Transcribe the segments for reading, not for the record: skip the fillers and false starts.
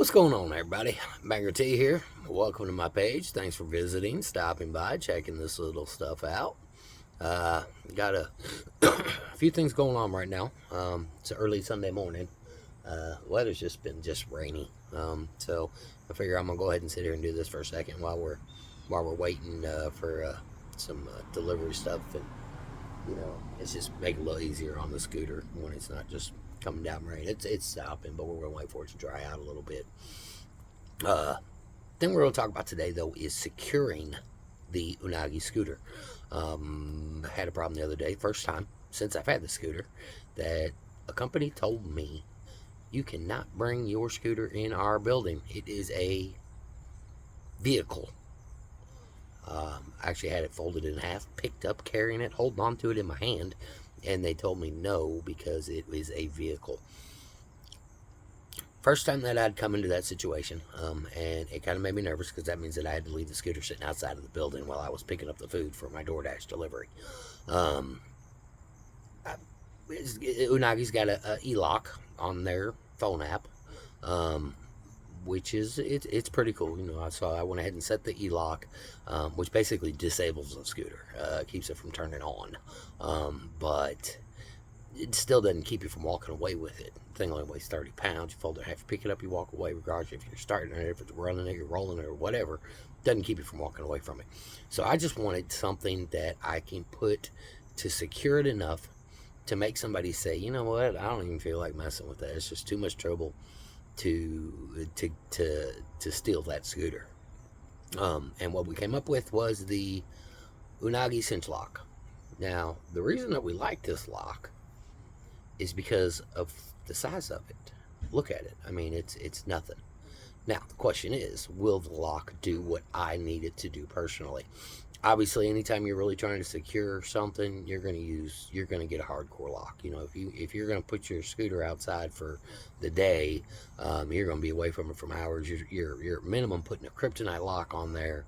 What's going on, everybody? Banger T here. Welcome to my page. Thanks for visiting, stopping by, checking this little stuff out. Got a few things going on right now. It's early Sunday morning. Weather's just been rainy. So I figure I'm gonna go ahead and sit here and do this for a second while we're waiting for some delivery stuff, and it's just make it a little easier on the scooter when it's not just coming down rain. It's stopping, but we're gonna wait for it to dry out a little bit. Thing we're gonna talk about today, though, is securing the Unagi scooter. I had a problem the other day, first time since I've had the scooter, that a company told me you cannot bring your scooter in our building. It is a vehicle. I actually had it folded in half, picked up, carrying it, holding on to it in my hand, and they told me no because it is a vehicle. First time that I'd come into that situation, and it kind of made me nervous because that means that I had to leave the scooter sitting outside of the building while I was picking up the food for my DoorDash delivery. Unagi's got a e-lock on their phone app, which is it's pretty cool. So I went ahead and set the e-lock, which basically disables the scooter, keeps it from turning on, but it still doesn't keep you from walking away with it. The thing only weighs 30 pounds. You fold it in half, you pick it up, you walk away, regardless if you're starting it, if it's running it, you're rolling it, or whatever. Doesn't keep you from walking away from it. So I just wanted something that I can put to secure it enough to make somebody say, you know what, I don't even feel like messing with that. It's just too much trouble to steal that scooter. And what we came up with was the Unagi Cinch Lock. Now, the reason that we like this lock is because of the size of it. Look at it. I mean, it's nothing. Now, the question is, will the lock do what I need it to do personally? Obviously, anytime you're really trying to secure something, you're going to get a hardcore lock. If you're going to put your scooter outside for the day, you're going to be away from it for hours. You're minimum putting a kryptonite lock on there.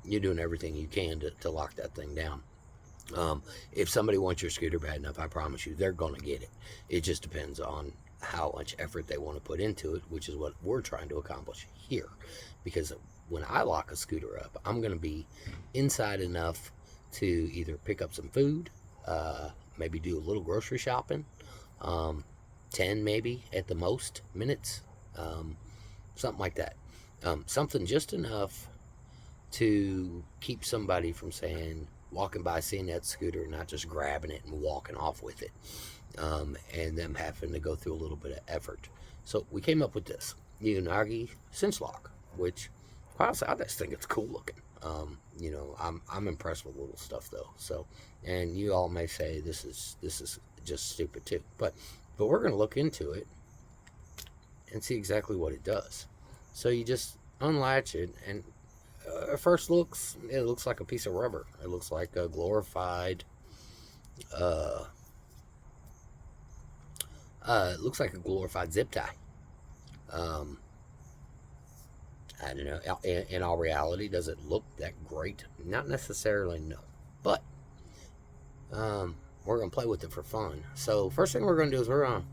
You're doing everything you can to lock that thing down. If somebody wants your scooter bad enough, I promise you, they're going to get it. It just depends on how much effort they want to put into it, which is what we're trying to accomplish here. Because when I lock a scooter up, I'm going to be inside enough to either pick up some food, maybe do a little grocery shopping, 10 maybe at the most minutes, something like that. Something just enough to keep somebody from walking by, seeing that scooter, not just grabbing it and walking off with it, and them having to go through a little bit of effort. So we came up with this, the Unagi Cinch Lock, which, quite honestly, I just think it's cool looking. I'm impressed with little stuff though. So, and you all may say this is just stupid too, but we're gonna look into it and see exactly what it does. So you just unlatch it, and at first looks, it looks like a piece of rubber. It looks like a glorified zip tie. I don't know. In all reality, does it look that great? Not necessarily, no. But we're gonna play with it for fun. So first thing we're gonna do is we're gonna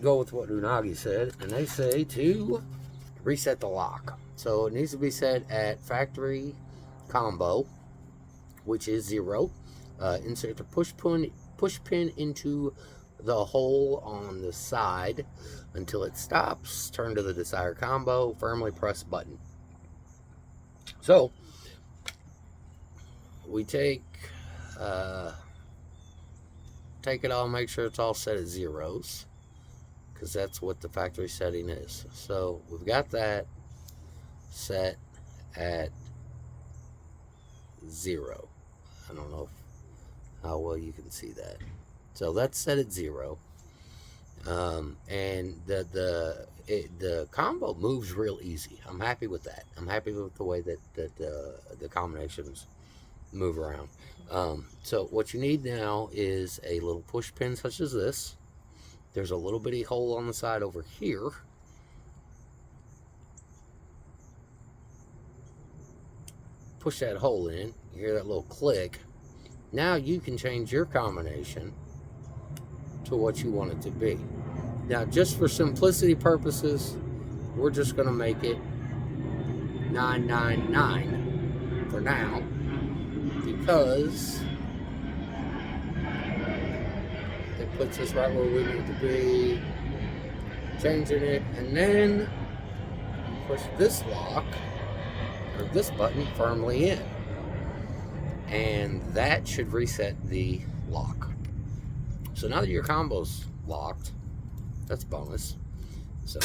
go with what Unagi said, and they say to reset the lock. So it needs to be set at factory combo, which is 0. Insert the push pin into the hole on the side until it stops. Turn to the desired combo. Firmly press button. So we take it all. Make sure it's all set at zeros, because that's what the factory setting is. So we've got that set at 0. I don't know how well you can see that. So that's set at 0. And the combo moves real easy. I'm happy with that. I'm happy with the way that the combinations move around. So what you need now is a little push pin such as this. There's a little bitty hole on the side over here. Push that hole in. You hear that little click. Now you can change your combination to what you want it to be. Now, just for simplicity purposes, we're just going to make it 999 for now, because it puts us right where we need to be. Changing it, and then push this lock, or this button, firmly in. And that should reset the lock. So now that your combo's locked, that's bonus. So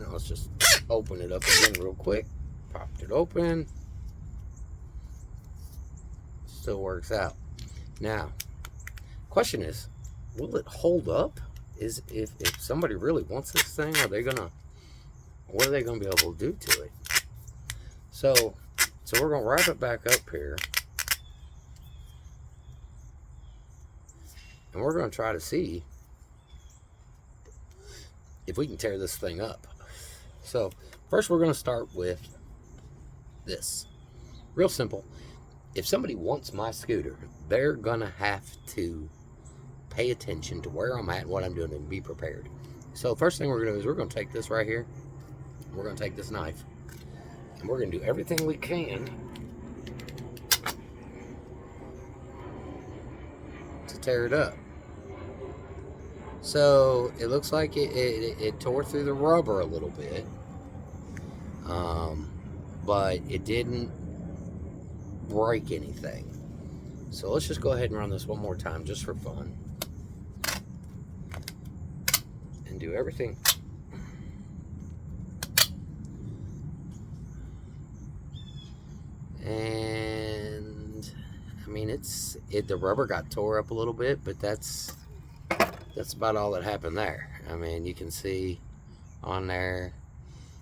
now let's just open it up again real quick. Popped it open. Still works out. Now, question is, will it hold up? Is if somebody really wants this thing, what are they gonna be able to do to it? So we're gonna wrap it back up here, and we're gonna try to see if we can tear this thing up. So first we're gonna start with this. Real simple. If somebody wants my scooter, they're gonna have to pay attention to where I'm at and what I'm doing and be prepared. So first thing we're going to do is we're going to take this right here. We're going to take this knife and we're going to do everything we can to tear it up. So it looks like it tore through the rubber a little bit, but it didn't break anything. So let's just go ahead and run this one more time just for fun. Do everything. And I mean, the rubber got tore up a little bit, but that's about all that happened there. I mean, you can see on there.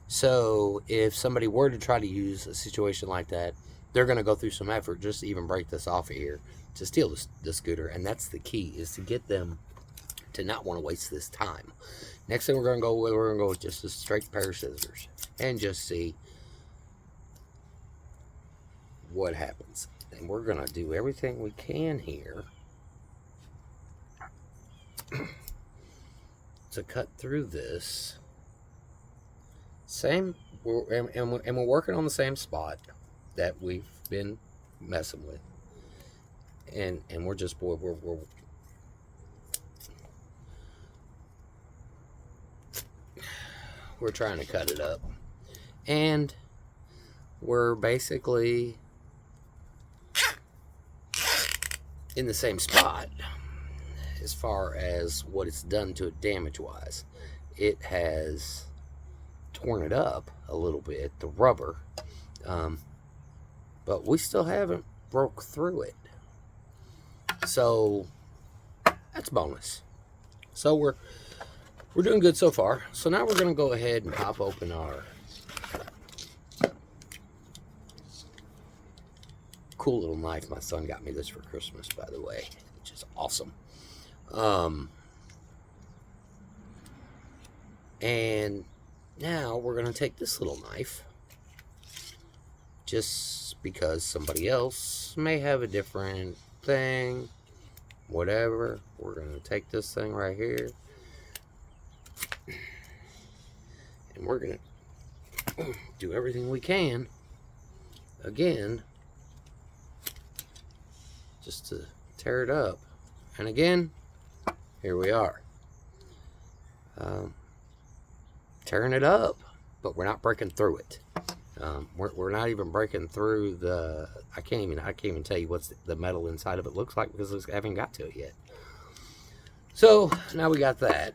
So if somebody were to try to use a situation like that, they're going to go through some effort just to even break this off of here to steal the scooter. And that's the key, is to get them to not want to waste this time. Next thing we're going to go with just a straight pair of scissors and just see what happens. And we're going to do everything we can here to cut through this. And we're working on the same spot that we've been messing with. And we're just, we're trying to cut it up, and we're basically in the same spot as far as what it's done to it damage wise. It has torn it up a little bit, the rubber, but we still haven't broke through it, so that's bonus. So we're doing good so far. So now we're going to go ahead and pop open our cool little knife. My son got me this for Christmas, by the way, which is awesome. And now we're going to take this little knife, just because somebody else may have a different thing, whatever. We're going to take this thing right here, and we're going to do everything we can, again, just to tear it up. And again, here we are. Tearing it up, but we're not breaking through it. We're not even breaking through the, I can't even tell you what's the metal inside of it looks like, because I haven't got to it yet. So now we got that.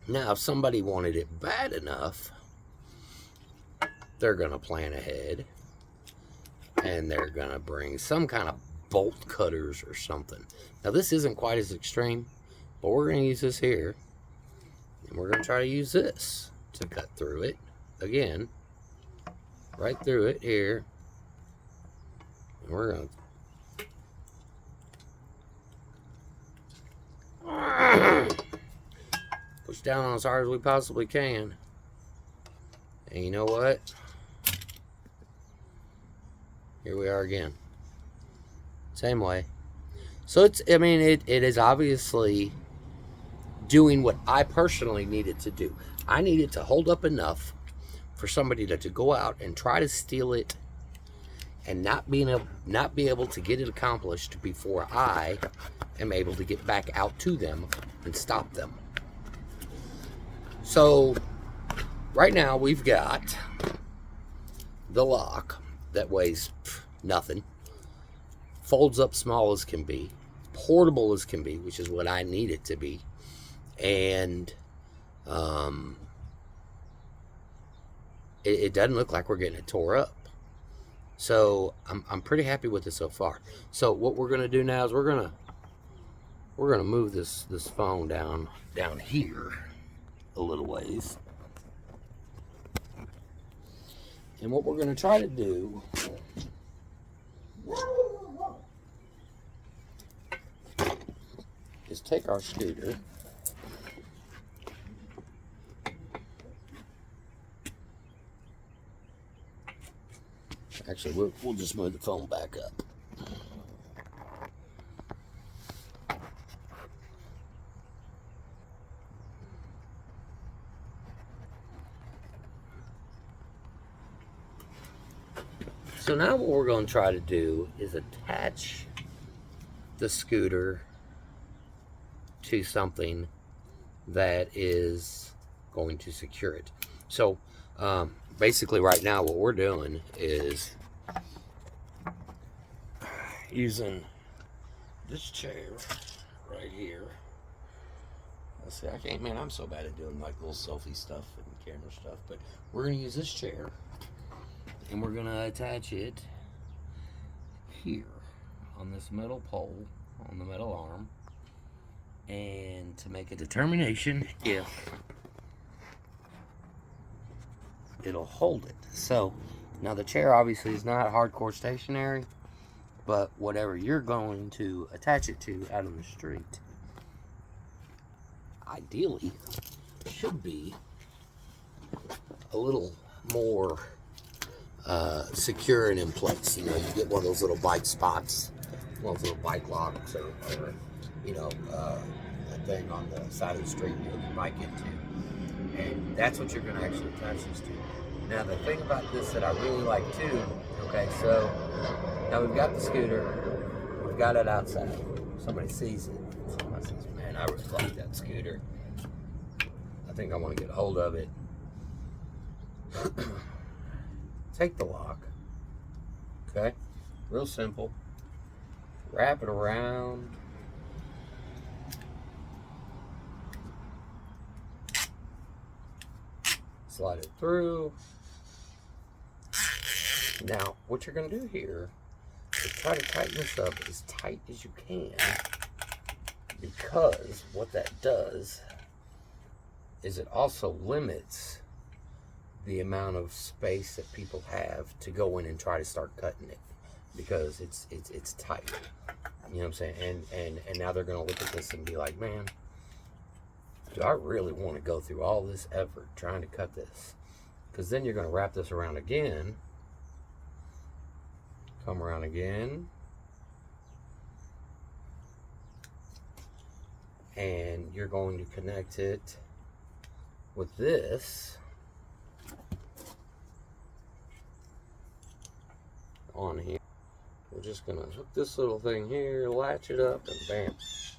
Now if somebody wanted it bad enough, they're gonna plan ahead and they're gonna bring some kind of bolt cutters or something. Now this isn't quite as extreme, but we're gonna use this here, and we're gonna try to use this to cut through it again, right through it here. And we're gonna push down on as hard as we possibly can. And you know what? Here we are again. Same way. So it's, I mean, it is obviously doing what I personally needed to do. I needed to hold up enough for somebody to go out and try to steal it and not be able to get it accomplished before I am able to get back out to them and stop them. So right now we've got the lock that weighs nothing, folds up small as can be, portable as can be, which is what I need it to be, and it doesn't look like we're getting it tore up. So I'm pretty happy with it so far. So what we're gonna do now is we're gonna move this phone down here a little ways. And what we're going to try to do is take our scooter actually we'll just move the phone back up. So now what we're going to try to do is attach the scooter to something that is going to secure it. So basically right now what we're doing is using this chair right here. Let's see, I'm so bad at doing like little selfie stuff and camera stuff, but we're going to use this chair. And we're going to attach it here on this metal pole, on the metal arm, and to make a determination if it'll hold it. So, now the chair obviously is not hardcore stationary, but whatever you're going to attach it to out on the street, ideally, should be a little more secure and in place. You know, you get one of those little bike spots, one of those little bike locks, or a thing on the side of the street you hook your bike into, and that's what you're going to actually attach this to. Now the thing about this that I really like too, okay, so now we've got the scooter, we've got it outside, somebody sees it, somebody says, man, I really like that scooter, I think I want to get a hold of it. Take the lock, okay, real simple, wrap it around, slide it through. Now what you're going to do here is try to tighten this up as tight as you can, because what that does is it also limits the amount of space that people have to go in and try to start cutting it, because it's tight. You know what I'm saying? And now they're gonna look at this and be like, man, do I really want to go through all this effort trying to cut this? Because then you're gonna wrap this around again, come around again, and you're going to connect it with this on here. We're just gonna hook this little thing here, latch it up, and bam.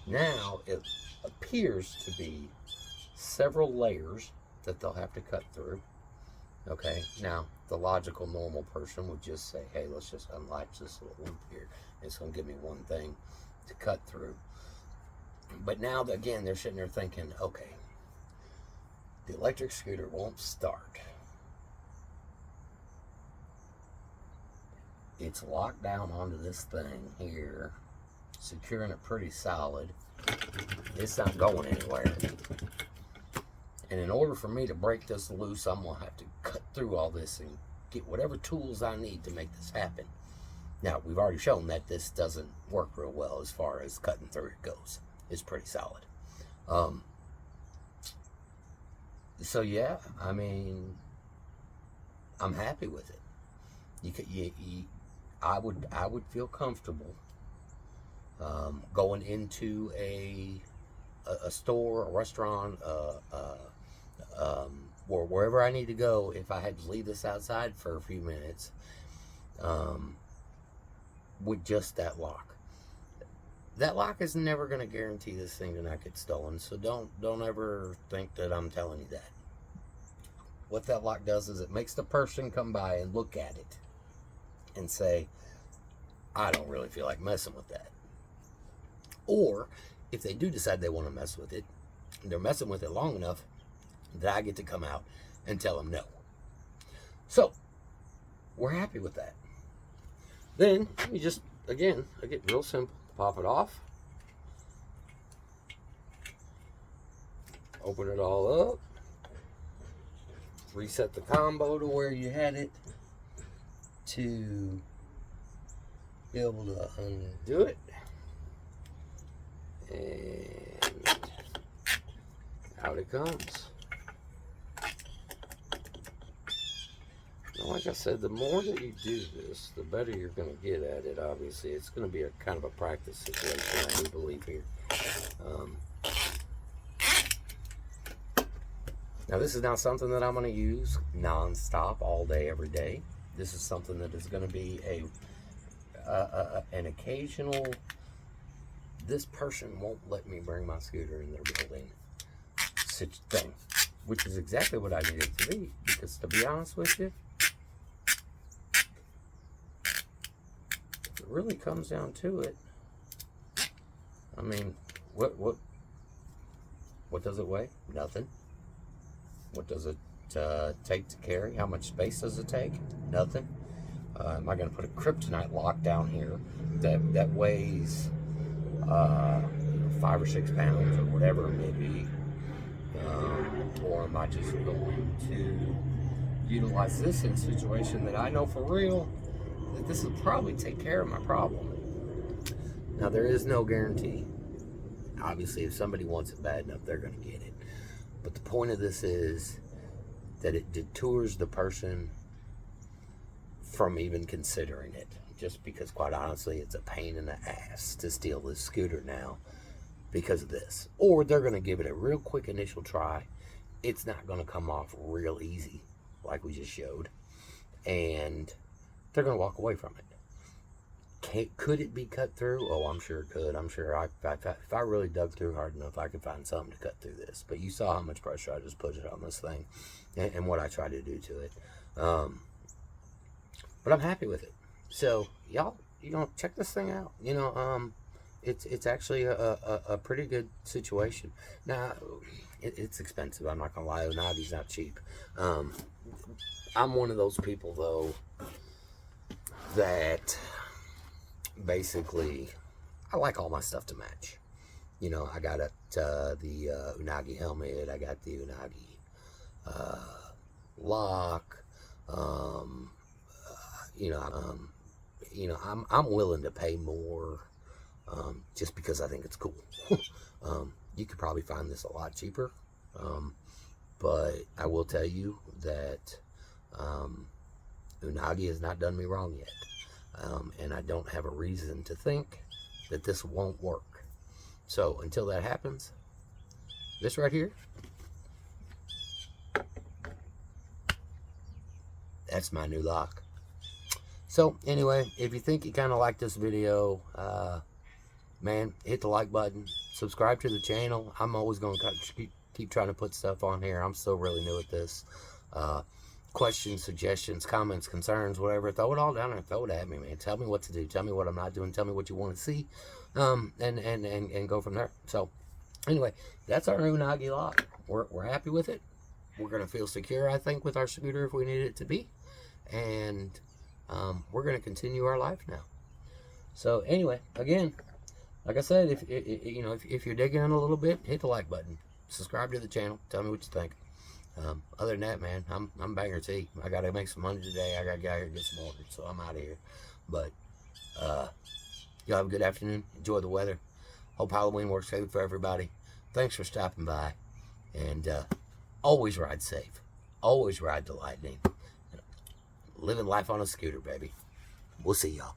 Now it appears to be several layers that they'll have to cut through. Okay, now the logical normal person would just say, hey, let's just unlatch this little loop here. It's gonna give me one thing to cut through. But now again, they're sitting there thinking, okay, the electric scooter won't start. It's locked down onto this thing here, securing it pretty solid. It's not going anywhere. And in order for me to break this loose, I'm going to have to cut through all this and get whatever tools I need to make this happen. Now, we've already shown that this doesn't work real well as far as cutting through it goes. It's pretty solid. So yeah, I mean, I'm happy with it. I would feel comfortable going into a a store, a restaurant, or wherever I need to go, if I had to leave this outside for a few minutes, with just that lock. That lock is never going to guarantee this thing to not get stolen, so don't ever think that I'm telling you that. What that lock does is it makes the person come by and look at it and say, I don't really feel like messing with that. Or if they do decide they want to mess with it, they're messing with it long enough that I get to come out and tell them no. So we're happy with that. Then you just, again, I get real simple. Pop it off. Open it all up. Reset the combo to where you had it to be able to undo it. And out it comes. Now, like I said, the more that you do this, the better you're going to get at it, obviously. It's going to be a kind of a practice situation, I do believe here. Now, this is not something that I'm going to use non-stop all day, every day. This is something that is going to be an occasional, this person won't let me bring my scooter in their building such thing, which is exactly what I need it to be. Because to be honest with you, if it really comes down to it, I mean, what does it weigh? Nothing. What does it take to carry? How much space does it take? Nothing. Am I going to put a kryptonite lock down here that weighs 5 or 6 pounds or whatever it may be? Or am I just going to utilize this in a situation that I know for real that this will probably take care of my problem? Now, there is no guarantee. Obviously, if somebody wants it bad enough, they're going to get it. But the point of this is that it detours the person from even considering it. Just because, quite honestly, it's a pain in the ass to steal this scooter now because of this. Or they're going to give it a real quick initial try. It's not going to come off real easy, like we just showed. And they're going to walk away from it. Could it be cut through? Oh, I'm sure it could. I'm sure if I really dug through hard enough, I could find something to cut through this. But you saw how much pressure I just put it on this thing and what I tried to do to it. But I'm happy with it. So, y'all, check this thing out. It's actually a pretty good situation. Now, it's expensive. I'm not going to lie. Unagi's not cheap. I'm one of those people, though, that basically, I like all my stuff to match. I got the Unagi helmet. I got the Unagi lock. I'm willing to pay more just because I think it's cool. You could probably find this a lot cheaper. But I will tell you that Unagi has not done me wrong yet. And I don't have a reason to think that this won't work. So until that happens, this right here, that's my new lock. So anyway, if you think you kind of like this video, man, hit the like button, subscribe to the channel. I'm always going to keep trying to put stuff on here. I'm still really new at this. Questions, suggestions, comments, concerns, whatever, throw it all down there. Throw it at me, man. Tell me what to do. Tell me what I'm not doing. Tell me what you want to see, and go from there. So anyway, that's our new Unagi lock. We're happy with it. We're gonna feel secure, I think, with our scooter if we need it to be, and we're gonna continue our life now. So anyway, again, like I said, if you're digging in a little bit, hit the like button, subscribe to the channel, tell me what you think. Other than that, man, I'm banger T. I gotta make some money today. I gotta get out here and get some orders, so I'm out of here. But y'all have a good afternoon. Enjoy the weather. Hope Halloween works good for everybody. Thanks for stopping by, and always ride safe. Always ride the lightning. Living life on a scooter, baby. We'll see y'all.